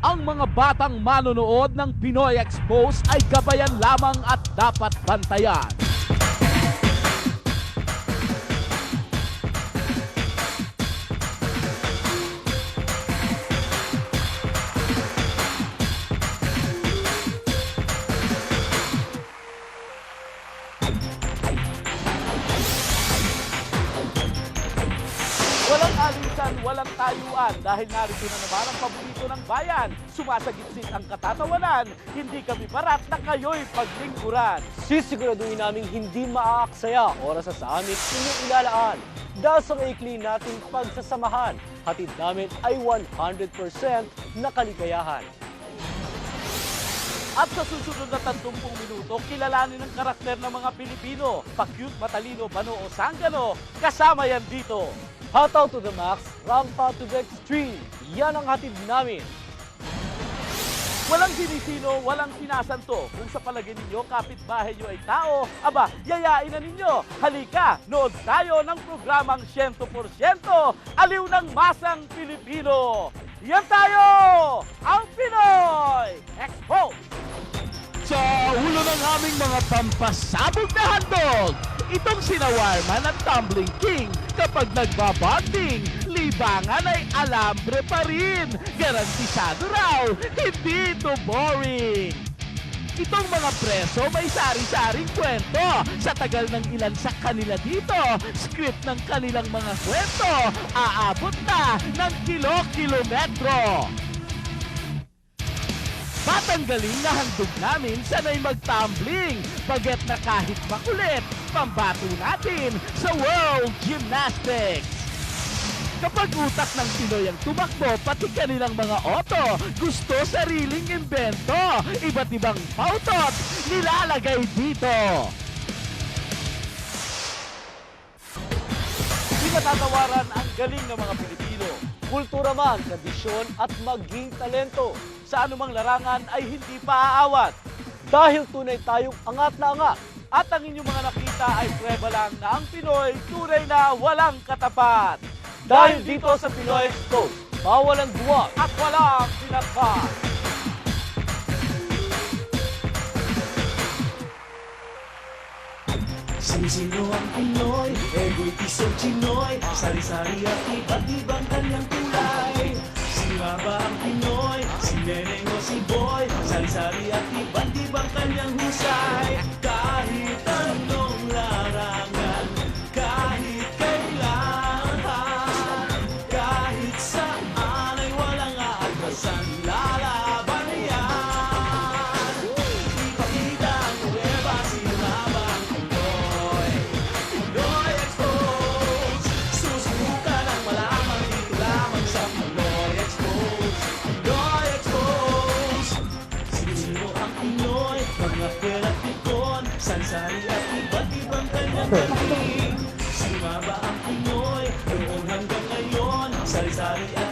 Ang mga batang manonood ng Pinoy Expose ay gabayan lamang at dapat bantayan. Walang alisan, walang tayuan dahil narito na naman ang paborito ng bayan. Sumasagitsik ang katatawanan, hindi kami barat na kayo'y paglingkuran. Sisiguraduhin naming hindi maaaksaya oras sa amin inyong ilalaan. Dahil sa maikli nating pagsasamahan, hatid namin ay 100% na kaligayahan. At sa susunod na 30 minuto, kilalanin ang karakter ng mga Pilipino. Pa-cute, matalino, bano o sanggano, kasama yan dito. Hataw to the max, rampa to the extreme. Yan ang hatid namin. Walang sinisino, walang sinasanto. Kung sa palagay ninyo, kapitbahay nyo ay tao, aba, yayain na ninyo. Halika, nood tayo ng programang 100% Aliw ng Masang Pilipino. Yan tayo! Ang Pinoy Expo! Sa ulo ng aming mga pampasabog na handog, itong sina Wireman at Tumbling King, kapag nagbabanding, libangan ay alambre pa rin. Garantisado raw, hindi ito boring. Itong mga preso may sari-saring kwento. Sa tagal ng ilan sa kanila dito, script ng kanilang mga kwento, aabot na ng kilo-kilometro. Batang galing na handog namin sanay mag-tumbling, baget na kahit makulit, pambato natin sa World Gymnastics. Kapag utak ng Pinoy ang tumakbo, pati kanilang mga oto, gusto sariling imbento, iba't ibang pautot, nilalagay dito. Di matatawaran ang galing ng mga Pilipino. Kultura man, tradisyon at maging talento. Sa anumang larangan ay hindi paaawat. Dahil tunay tayong angat na angat. At ang inyong mga nakita ay prueba lang na ang Pinoy tunay na walang katapat. Dahil dito sa Pinoy Expo, bawalang duwa At walang pinatpat. Sino ang Pinoy? Ego'y isang Chinoy. Sari-sari at iba't ibang kanyang kulay. Sino nga ba ang Pinoy? Si Neneng o si Boy? Sari-sari at iba't ibang kanyang husay. Kahit anong larangan, kahit kailan, kahit saan ay walang aatasan. Lalaban yan. Ipakita ang nueva, sino nga ba ang Pinoy? Pinoy Expose. Susubukan ang malaman dito lamang sa Pinoy Expose. Pinoy Expose. Sino ang Pinoy? Mga kwel at pikon, sansari at iba't ibang kanyang galing. Sino nga ba ang Pinoy? Noon hanggang ngayon, sari-sari at